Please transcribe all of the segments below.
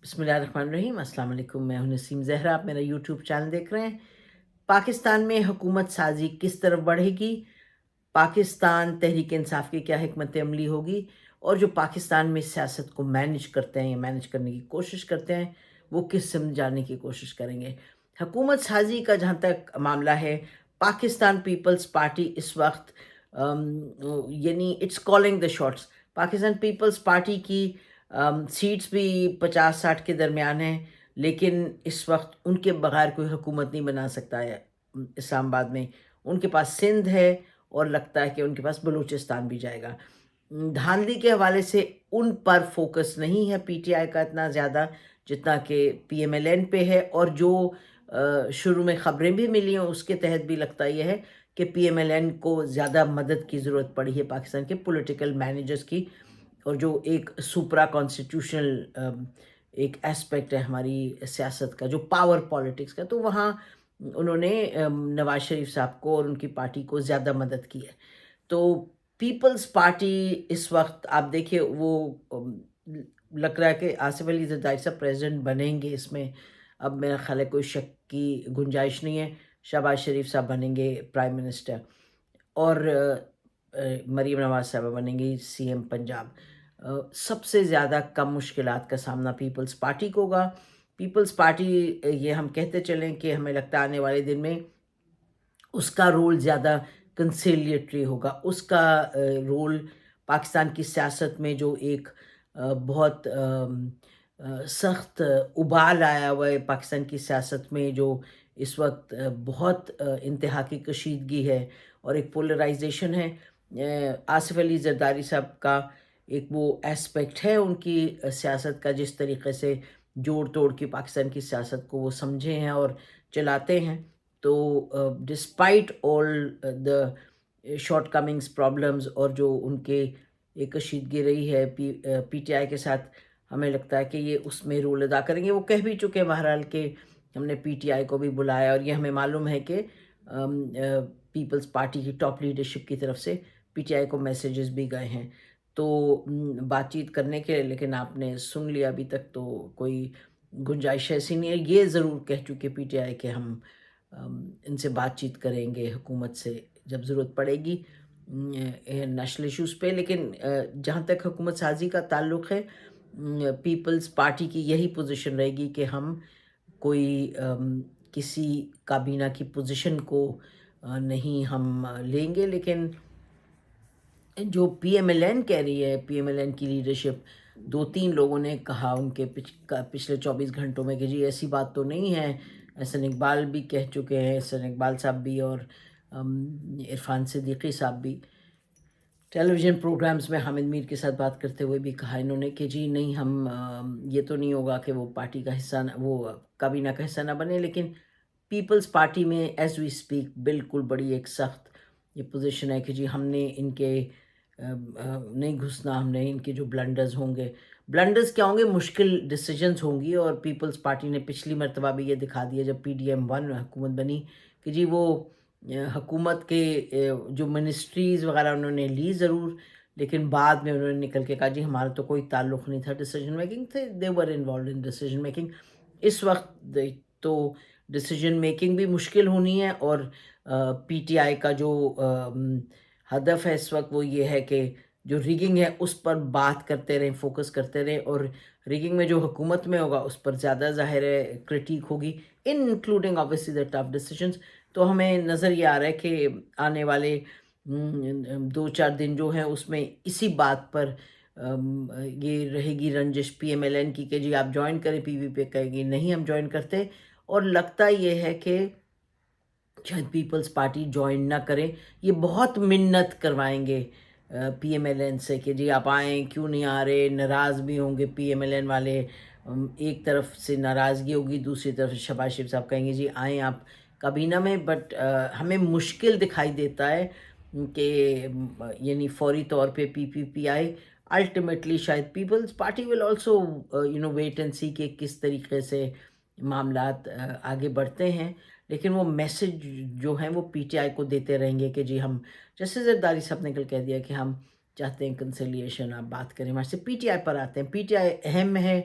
बिस्मिल्लाहिर्रहमानिर्रहीम। अस्सलाम वालेकुम। मैं हूं नसीम ज़हरा। आप मेरा यूट्यूब चैनल देख रहे हैं। पाकिस्तान में हुकूमत साजी किस तरफ बढ़ेगी, पाकिस्तान तहरीक इंसाफ की क्या हिकमत अमली होगी, और जो पाकिस्तान में सियासत को मैनेज करते हैं या मैनेज करने की कोशिश करते हैं वो किस सिमत जाने की कोशिश करेंगे। हुकूमत साजी का जहाँ तक मामला है, पाकिस्तान पीपल्स पार्टी इस वक्त यानी it's calling the shots. Pakistan peoples party की सीट्स भी 50-60 के दरमियान हैं, लेकिन इस वक्त उनके बगैर कोई हुकूमत नहीं बना सकता है इस्लामाबाद में। उनके पास सिंध है और लगता है कि उनके पास बलूचिस्तान भी जाएगा। धांधली के हवाले से उन पर फोकस नहीं है पीटीआई का इतना ज़्यादा जितना कि पीएमएलएन पे है, और जो शुरू में खबरें भी मिली हैं उसके तहत भी लगता यह है कि पीएमएलएन को ज़्यादा मदद की ज़रूरत पड़ी है पाकिस्तान के पॉलिटिकल मैनेजर्स की, और जो एक सुप्रा कॉन्स्टिट्यूशनल एक एस्पेक्ट है हमारी सियासत का, जो पावर पॉलिटिक्स का, तो वहाँ उन्होंने नवाज शरीफ साहब को और उनकी पार्टी को ज़्यादा मदद की है। तो पीपल्स पार्टी इस वक्त आप देखिए वो लग रहा है कि आसिफ अली जरदारी साहब प्रेसिडेंट बनेंगे। इसमें अब मेरा ख्याल है कोई शक की गुंजाइश नहीं है। शहबाज शरीफ साहब बनेंगे प्राइम मिनिस्टर, और मरीम नवाज साहबा बनेंगी सीएम पंजाब। सबसे ज़्यादा कम मुश्किलात का सामना पीपल्स पार्टी को होगा। पीपल्स पार्टी ये हम कहते चलें कि हमें लगता है आने वाले दिन में उसका रोल ज़्यादा कंसिलिएटरी होगा। उसका रोल पाकिस्तान की सियासत में जो एक बहुत सख्त उबाल आया हुआ है पाकिस्तान की सियासत में, जो इस वक्त बहुत इंतहा की कशीदगी है और एक पोलराइजेशन है। आसिफ अली जरदारी साहब का एक वो एस्पेक्ट है उनकी सियासत का, जिस तरीके से जोड़ तोड़ के पाकिस्तान की सियासत को वो समझे हैं और चलाते हैं। तो despite all the shortcomings problems और जो उनके एक कशीदगी रही है पीटीआई के साथ, हमें लगता है कि ये उसमें रोल अदा करेंगे। वो कह भी चुके हैं बहरहाल कि हमने पीटीआई को भी बुलाया, और ये हमें मालूम है कि पीपल्स पार्टी की टॉप लीडरशिप की तरफ से पीटीआई को मैसेजेस भी गए हैं तो बातचीत करने के। लेकिन आपने सुन लिया अभी तक तो कोई गुंजाइश ऐसी नहीं है। ये ज़रूर कह चुके पीटीआई कि हम इनसे बातचीत करेंगे हुकूमत से जब ज़रूरत पड़ेगी नेशनल इश्यूज़ पे। लेकिन जहाँ तक हुकूमत साजी का ताल्लुक़ है, पीपल्स पार्टी की यही पोजीशन रहेगी कि हम कोई किसी काबीना की पोजीशन को नहीं हम लेंगे। लेकिन जो पीएमएलएन कह रही है, पीएमएलएन की लीडरशिप, 2-3 लोगों ने कहा उनके पिछले 24 घंटों में कि जी ऐसी बात तो नहीं है। एहसन इकबाल भी कह चुके हैं, एहसन इकबाल साहब भी, और इरफान सिद्दीकी साहब भी टेलीविज़न प्रोग्राम्स में हामिद मीर के साथ बात करते हुए भी कहा इन्होंने कि जी नहीं, हम ये तो नहीं होगा कि वो पार्टी का हिस्सा वो काबीना का हिस्सा ना बने। लेकिन पीपल्स पार्टी में एज़ वी स्पीक बिल्कुल बड़ी एक सख्त ये पोजीशन है कि जी हमने इनके नहीं घुसना, हमने इनके जो ब्लंडर्स होंगे, ब्लंडर्स क्या होंगे, मुश्किल डिसीजंस होंगी। और पीपल्स पार्टी ने पिछली मरतबा भी ये दिखा दिया जब पीडीएम 1 हुकूमत बनी कि जी वो हुकूमत के जो मिनिस्ट्रीज़ वगैरह उन्होंने ली ज़रूर, लेकिन बाद में उन्होंने निकल के कहा जी हमारा तो कोई ताल्लुक़ नहीं था डिसीजन मेकिंग थे, दे वर इन्वॉल्वड इन डिसीजन मेकिंग। इस वक्त तो डिसीजन मेकिंग भी मुश्किल होनी है, और पीटीआई का जो हदफ है इस वक्त वो ये है कि जो रिगिंग है उस पर बात करते रहें, फोकस करते रहें, और रिगिंग में जो हुकूमत में होगा उस पर ज़्यादा ज़ाहिर है क्रिटिक होगी, including obviously the tough decisions. तो हमें नज़र ये आ रहा है कि आने वाले 2-4 दिन जो हैं उसमें इसी बात पर ये रहेगी रंजिश पीएमएलएन की कि जी आप जॉइन करें, पीवीपी कहेगी नहीं हम जॉइन करते, और लगता ये है कि शायद पीपल्स पार्टी जॉइन ना करें। ये बहुत मिन्नत करवाएंगे पीएमएलएन से कि जी आप आएँ, क्यों नहीं आ रहे, नाराज़ भी होंगे पीएमएलएन वाले। एक तरफ से नाराज़गी होगी, दूसरी तरफ से शहबाज शरीफ साहब कहेंगे जी आएँ आप काबीना में। बट हमें मुश्किल दिखाई देता है कि यानी फौरी तौर पे पीपीपीआई अल्टीमेटली शायद Peoples Party will also wait and see कि किस तरीके से मामलात आगे बढ़ते हैं। लेकिन वो मैसेज जो हैं वो पीटीआई को देते रहेंगे कि जी हम, जैसे जरदारी साहब ने कल कह दिया कि हम चाहते हैं कंसिलिएशन, आप बात करें हमारे से। पीटीआई पर आते हैं, पीटीआई अहम है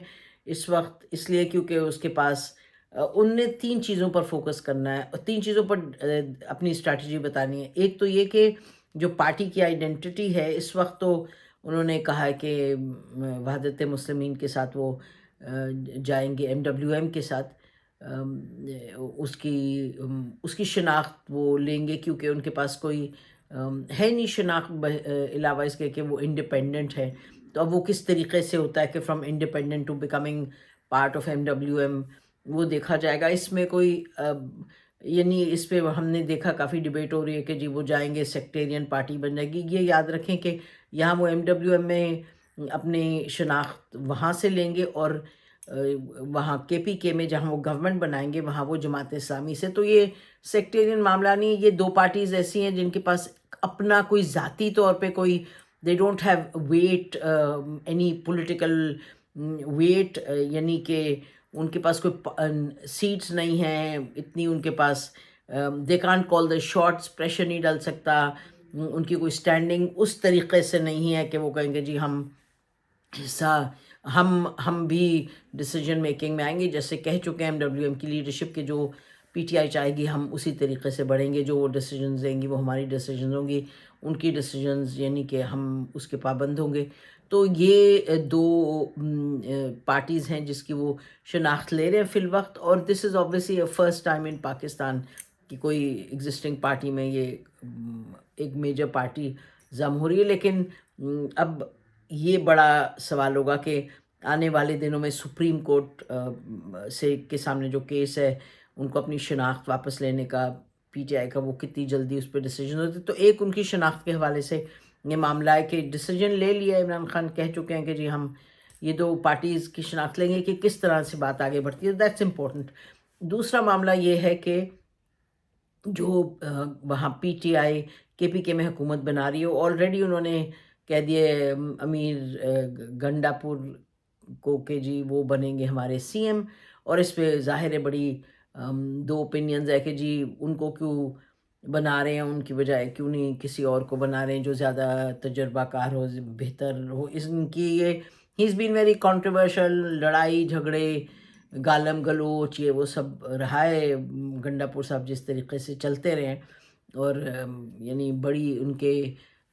اس وقت، اس لیے کیونکہ اس کے پاس ان نے 3 چیزوں پر فوکس کرنا ہے اور 3 چیزوں پر اپنی اسٹریٹجی بتانی ہے۔ ایک تو یہ کہ جو پارٹی کی آئیڈینٹی ہے، اس وقت تو انہوں نے کہا ہے کہ وحدت مسلمین کے ساتھ وہ جائیں گے، MWM کے ساتھ اس کی شناخت وہ لیں گے، کیونکہ ان کے پاس کوئی ہے نہیں شناخت علاوہ اس کے کہ وہ انڈیپینڈنٹ ہے۔ تو اب وہ کس طریقے سے ہوتا ہے کہ from independent to becoming part of MWM، وہ دیکھا جائے گا۔ اس میں کوئی یعنی اس پہ ہم نے دیکھا کافی ڈیبیٹ ہو رہی ہے کہ جی وہ جائیں گے سیکٹیرین پارٹی بن جائے گی۔ یہ یاد رکھیں کہ یہاں وہ MWM میں اپنی شناخت وہاں سے لیں گے، اور وہاں KPK میں جہاں وہ گورنمنٹ بنائیں گے وہاں وہ جماعت اسلامی سے۔ تو یہ سیکٹیرین معاملہ نہیں، یہ 2 پارٹیز ایسی ہیں جن کے پاس اپنا کوئی ذاتی طور پہ کوئی they don't have weight, any political weight، یعنی کہ ان کے پاس کوئی سیٹس نہیں ہیں اتنی، ان کے پاس they can't call the shots، pressure نہیں ڈال سکتا، ان کی کوئی سٹینڈنگ اس طریقے سے نہیں ہے کہ وہ کہیں گے جی ہم حصہ ہم بھی ڈیسیجن میکنگ میں آئیں گے، جیسے کہہ چکے ہیں MWM کی لیڈرشپ کہ جو PTI چاہے گی ہم اسی طریقے سے بڑھیں گے، جو وہ ڈیسیجنز دیں گی وہ ہماری ڈیسیجنز ہوں گی، ان کی ڈیسیجنز یعنی کہ ہم اس کے پابند ہوں گے۔ تو یہ 2 پارٹیز ہیں جس کی وہ شناخت لے رہے ہیں فی الوقت، اور دس از obviously a first time in Pakistan کہ کوئی ایگزسٹنگ پارٹی میں یہ ایک میجر پارٹی ضم ہو رہی ہے۔ لیکن اب یہ بڑا سوال ہوگا کہ آنے والے دنوں میں سپریم کورٹ سے کے سامنے جو کیس ہے ان کو اپنی شناخت واپس لینے کا PTI کا، وہ کتنی جلدی اس پہ ڈیسیجن ہوتے۔ تو ایک ان کی شناخت کے حوالے سے یہ معاملہ ہے کہ ڈیسیجن لے لیا ہے، عمران خان کہہ چکے ہیں کہ جی ہم یہ 2 پارٹیز کی شناخت لیں گے کہ کس طرح سے بات آگے بڑھتی ہے، دیٹس امپورٹنٹ۔ دوسرا معاملہ یہ ہے کہ جو وہاں PTI KPK میں حکومت بنا رہی ہے، آلریڈی انہوں نے کہہ دیے امیر گنڈاپور کو کہ جی وہ بنیں گے ہمارے CM، اور اس پہ ظاہر ہے بڑی 2 اوپینینز ہے کہ جی ان کو کیوں بنا رہے ہیں، ان کی بجائے کیوں نہیں کسی اور کو بنا رہے ہیں جو زیادہ تجربہ کار ہو، بہتر ہو۔ ان کی یہ ہی از بین ویری کانٹروورشل، لڑائی جھگڑے گالم گلوچ یہ وہ سب رہا ہے گنڈاپور صاحب جس طریقے سے چلتے رہے ہیں، اور یعنی بڑی ان کے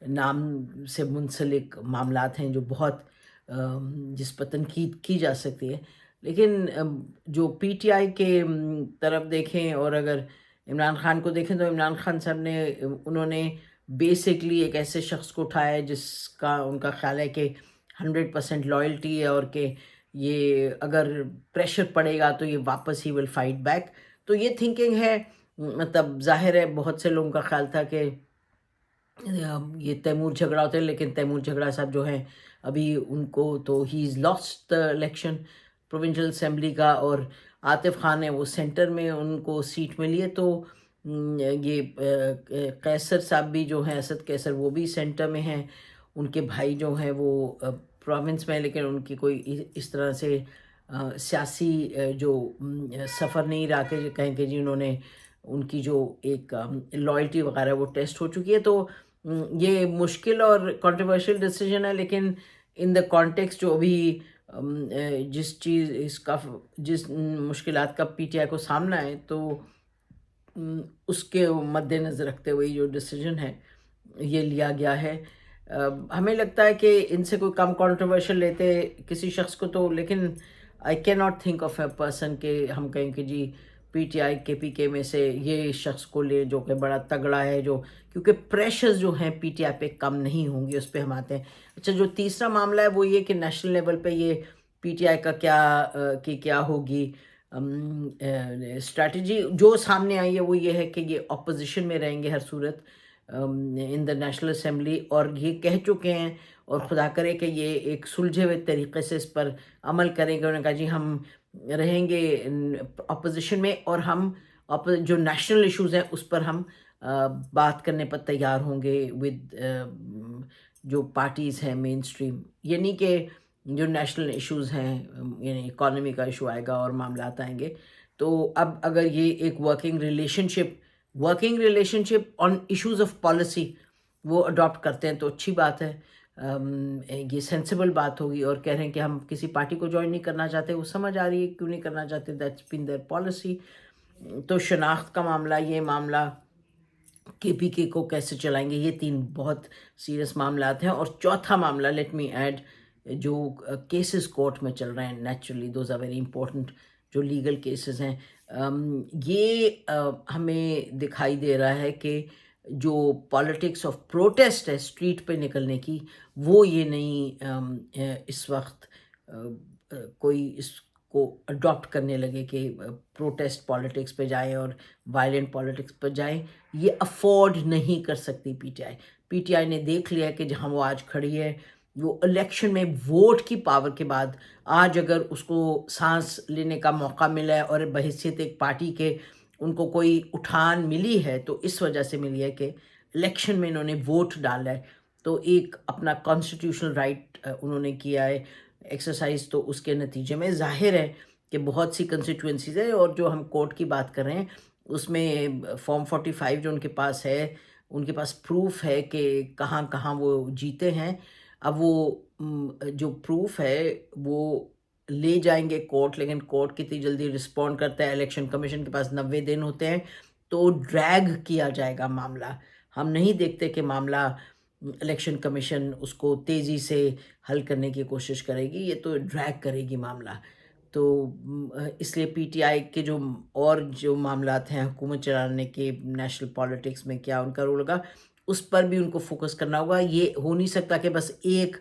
نام سے منسلک معاملات ہیں جو بہت جس پر تنقید کی جا سکتی ہے۔ لیکن جو PTI کے طرف دیکھیں اور اگر عمران خان کو دیکھیں تو عمران خان صاحب نے انہوں نے بیسکلی ایک ایسے شخص کو اٹھایا ہے جس کا ان کا خیال ہے کہ 100% لائلٹی ہے، اور کہ یہ اگر پریشر پڑے گا تو یہ واپس ہی ول فائٹ بیک۔ تو یہ تھنکنگ ہے، مطلب ظاہر ہے بہت سے لوگوں کا خیال تھا کہ یہ تیمور جھگڑا ہوتا ہے، لیکن تیمور جھگڑا صاحب جو ہیں ابھی ان کو تو ہی از لاسٹ دا الیکشن پروونشل اسمبلی کا، اور عاطف خان ہے وہ سینٹر میں ان کو سیٹ ملی ہے۔ تو یہ قیصر صاحب بھی جو ہیں، اسد قیصر، وہ بھی سینٹر میں ہیں، ان کے بھائی جو ہیں وہ پروونس میں ہیں، لیکن ان کی کوئی اس طرح سے سیاسی جو سفر نہیں رہا کہ کہیں کہ جی انہوں نے ان کی جو ایک لائلٹی وغیرہ وہ ٹیسٹ ہو چکی ہے۔ تو یہ مشکل اور کنٹروورشل ڈیسیجن ہے، لیکن ان دا کانٹیکس جو ابھی جس مشکلات کا PTI کو سامنا ہے، تو اس کے مد نظر رکھتے ہوئے جو ڈیسیجن ہے یہ لیا گیا ہے۔ ہمیں لگتا ہے کہ ان سے کوئی کم کنٹروورشل لیتے کسی شخص کو تو، لیکن آئی کی not think of a person کہ ہم کہیں کہ جی PTI KPK میں سے یہ شخص کو لے جو کہ بڑا تگڑا ہے، جو کیونکہ پریشرز جو ہیں PTI پہ کم نہیں ہوں گے، اس پہ ہم آتے ہیں۔ اچھا، جو تیسرا معاملہ ہے وہ یہ کہ نیشنل لیول پہ یہ PTI کا کیا ہوگی اسٹریٹجی جو سامنے آئی ہے، وہ یہ ہے کہ یہ اپوزیشن میں رہیں گے ہر صورت ان دا نیشنل اسمبلی، اور یہ کہہ چکے ہیں اور خدا کرے کہ یہ ایک سلجھے ہوئے طریقے سے اس پر عمل کریں گے۔ انہوں نے کہا جی ہم رہیں گے اپوزیشن میں، اور ہم جو نیشنل ایشوز ہیں اس پر ہم بات کرنے پر تیار ہوں گے ود جو پارٹیز ہیں مین اسٹریم، یعنی کہ جو نیشنل ایشوز ہیں، یعنی اکانومی کا ایشو آئے گا اور معاملات آئیں گے۔ تو اب اگر یہ ایک working relation ship on issues of policy وہ اڈاپٹ کرتے ہیں تو اچھی بات ہے۔ ये सेंसिबल बात होगी, और कह रहे हैं कि हम किसी पार्टी को ज्वाइन नहीं करना चाहते, वो समझ आ रही है क्यों नहीं करना चाहते, दैट्स बीन देयर पॉलिसी। तो शनाख्त का मामला, ये मामला केपीके को कैसे चलाएंगे, ये 3 बहुत सीरियस मामलात हैं। और चौथा मामला, लेट मी ऐड, जो केसेस कोर्ट में चल रहे हैं, naturally those are very important, जो लीगल केसेस हैं। ये हमें दिखाई दे रहा है कि जो पॉलिटिक्स ऑफ प्रोटेस्ट है, स्ट्रीट पे निकलने की, वो ये नहीं इस वक्त कोई इसको अडॉप्ट करने लगे कि प्रोटेस्ट पॉलिटिक्स पे जाएं और वायलेंट पॉलिटिक्स पे जाएं। ये अफोर्ड नहीं कर सकती पीटीआई। पीटीआई ने देख लिया कि जहां वो आज खड़ी है, वो इलेक्शन में वोट की पावर के बाद आज अगर उसको सांस लेने का मौका मिला है और बहैसियत एक पार्टी के उनको कोई उठान मिली है, तो इस वजह से मिली है कि इलेक्शन में इन्होंने वोट डाला है। तो एक अपना कॉन्स्टिट्यूशनल राइट उन्होंने किया है एक्सरसाइज। तो उसके नतीजे में जाहिर है कि बहुत सी कंस्टिट्यूएंसीज है, और जो हम कोर्ट की बात कर रहे हैं उसमें फॉर्म 45 जो उनके पास है, उनके पास प्रूफ है कि कहाँ कहाँ वो जीते हैं। अब वो जो प्रूफ है वो ले जाएंगे कोर्ट, लेकिन कोर्ट कितनी जल्दी रिस्पॉन्ड करता है, इलेक्शन कमीशन के पास 90 दिन होते हैं, तो ड्रैग किया जाएगा मामला। हम नहीं देखते कि मामला इलेक्शन कमीशन उसको तेज़ी से हल करने की कोशिश करेगी, ये तो ड्रैग करेगी मामला। तो इसलिए पीटीआई के जो और जो मामलात हैं हुकूमत चलाने के, नेशनल पॉलिटिक्स में क्या उनका रोल होगा, उस पर भी उनको फोकस करना होगा। ये हो नहीं सकता कि बस एक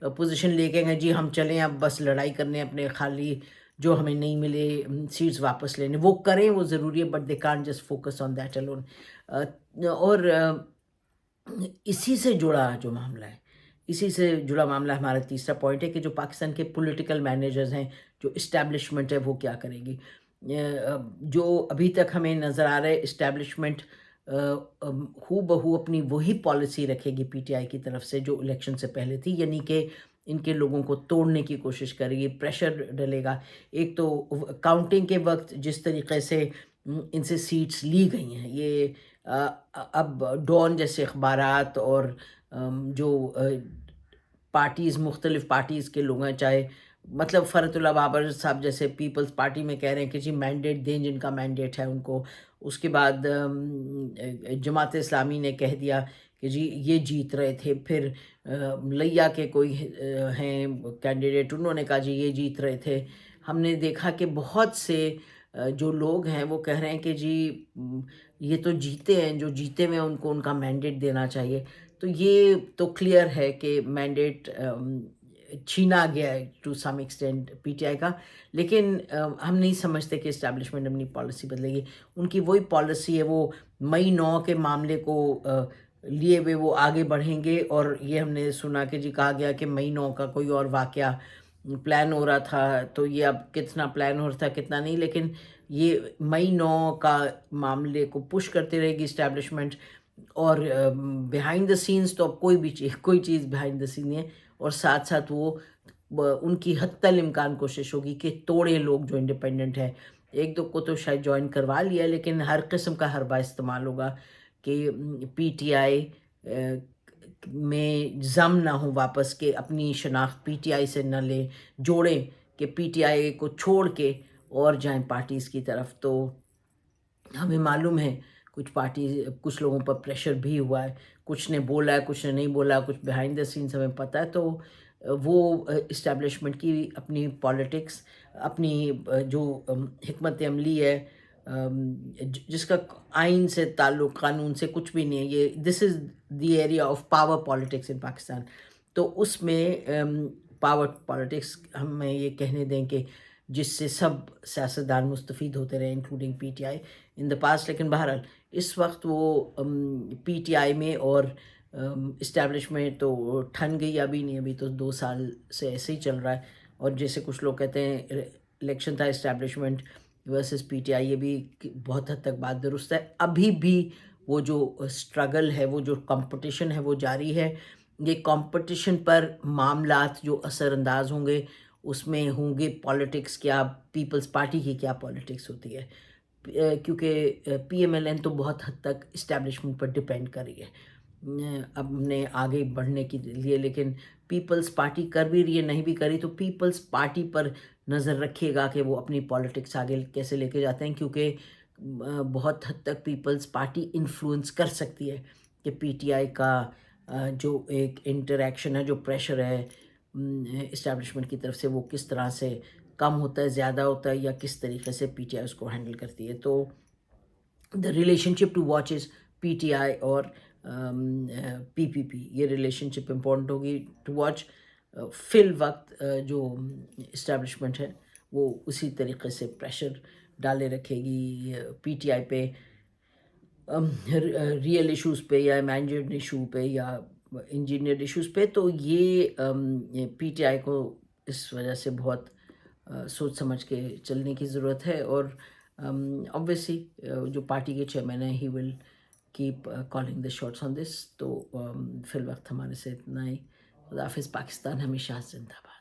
पोजीशन लेके गए, जी हम चलें अब बस लड़ाई करने अपने खाली जो हमें नहीं मिले सीट्स वापस लेने, वो करें, वो ज़रूरी है, but they can't just focus on that alone. और इसी से जुड़ा जो मामला है, इसी से जुड़ा मामला हमारा तीसरा पॉइंट है कि जो पाकिस्तान के पॉलिटिकल मैनेजर्स हैं, जो इस्टेब्लिशमेंट है, वो क्या करेगी। जो अभी तक हमें नज़र आ रहा है, इस्टेब्लिशमेंट हू बहू अपनी वही पॉलिसी रखेगी पीटीआई की तरफ से जो इलेक्शन से पहले थी, यानी कि इनके लोगों को तोड़ने की कोशिश करेगी, प्रेशर डलेगा। एक तो काउंटिंग के वक्त जिस तरीके से इनसे सीट्स ली गई हैं, ये अब डॉन जैसे अखबारात और जो पार्टीज़, मुख्तलिफ़ पार्टीज़ के लोग हैं, चाहे मतलब फ़रतुल्लाह बाबर साहब जैसे पीपल्स पार्टी में कह रहे हैं कि जी मैंडेट दें जिनका मैंडेट है उनको। उसके बाद जमात इस्लामी ने कह दिया कि जी ये जीत रहे थे। फिर लिया के कोई हैं कैंडिडेट, उन्होंने कहा जी ये जीत रहे थे। हमने देखा कि बहुत से जो लोग हैं वो कह रहे हैं कि जी ये तो जीते हैं, जो जीते हुए हैं उनको उनका मैंडेट देना चाहिए। तो ये तो क्लियर है कि मैंडेट छीना गया है टू सम एक्सटेंट पीटीआई का। लेकिन हम नहीं समझते कि इस्टेब्लिशमेंट अपनी पॉलिसी बदलेगी। उनकी वही पॉलिसी है, वो मई 9 के मामले को लिए हुए वो आगे बढ़ेंगे। और ये हमने सुना कि जी कहा गया कि मई 9 का कोई और वाक़या प्लान हो रहा था, तो ये अब कितना प्लान हो रहा था कितना नहीं, लेकिन ये मई 9 का मामले को पुश करती रहेगी इस्टेब्लिशमेंट। और बिहाइंड द सीन्स तो अब कोई चीज़ बिहाइंड द सीन नहीं है। और साथ साथ वो उनकी हत्तल इम्कान कोशिश होगी कि तोड़े लोग जो इंडिपेंडेंट है, एक दो को तो शायद ज्वाइन करवा लिया, लेकिन हर किस्म का हरबा इस्तेमाल होगा कि पीटीआई में जम ना हो वापस, के अपनी शनाख्त पीटीआई से न ले जोड़ें, कि पीटीआई को छोड़ के और जाएं पार्टीज़ की तरफ। तो हमें मालूम है कुछ लोगों पर प्रेशर भी हुआ है, कुछ ने बोला है, कुछ ने नहीं बोला, कुछ बिहाइंड द सीन्स हमें पता है। तो वो इस्टेब्लिशमेंट की अपनी पॉलिटिक्स, अपनी जो हिकमत अमली है, जिसका आइन से ताल्लुक़, कानून से कुछ भी नहीं है, ये this is the area of power politics in Pakistan. तो उसमें पावर पॉलिटिक्स हमें ये कहने दें कि जिससे सब सियासतदान मुस्तफ़ीद होते रहे, including PTI in the past. लेकिन बहरहाल इस वक्त वो पीटीआई में और इस्टेब्लिशमेंट तो ठन गई, अभी नहीं, अभी तो 2 साल से ऐसे ही चल रहा है। और जैसे कुछ लोग कहते हैं इलेक्शन था इस्टेब्लिशमेंट वर्सेस पीटीआई, ये भी बहुत हद तक बात दुरुस्त है। अभी भी वो जो स्ट्रगल है, वो जो कंपटीशन है, वो जारी है। ये कंपटीशन पर मामलात जो असरअंदाज होंगे, उसमें होंगे पॉलिटिक्स क्या, पीपल्स पार्टी की क्या पॉलिटिक्स होती है, क्योंकि पीएमएलएन तो बहुत हद तक इस्टेब्लिशमेंट पर डिपेंड कर रही है। अपने आगे बढ़ने के लिए, लेकिन पीपल्स पार्टी कर भी रही है, नहीं भी करी तो पीपल्स पार्टी पर नज़र रखिएगा कि वो अपनी पॉलिटिक्स आगे कैसे लेके जाते हैं, क्योंकि बहुत हद तक पीपल्स पार्टी इन्फ्लुएंस कर सकती है कि पीटीआई का जो एक इंटरेक्शन है, जो प्रेशर है इस्टेब्लिशमेंट की तरफ से, वो किस तरह से कम होता है, ज़्यादा होता है, या किस तरीके से पीटीआई उसको हैंडल करती है। तो the relationship to watch is PTI और पीपीपी, ये रिलेशनशिप इम्पोर्टेंट होगी टू वॉच। फिल वक्त जो इस्टेब्लिशमेंट है वो उसी तरीके से प्रेशर डाले रखेगी पीटीआई पे, रियल इश्यूज़ पे या इमेजिन्ड इशू पे या इंजीनियर्ड इश्यूज़ पे। तो ये पीटीआई को इस वजह से बहुत सोच समझ के चलने की ज़रूरत है। और ऑब्वियसली जो पार्टी के चेयरमैन है, he will keep calling the shots on this. तो फिल वक्त हमारे से इतना ही। खुदा हाफिज़। पाकिस्तान हमेशा जिंदाबाद।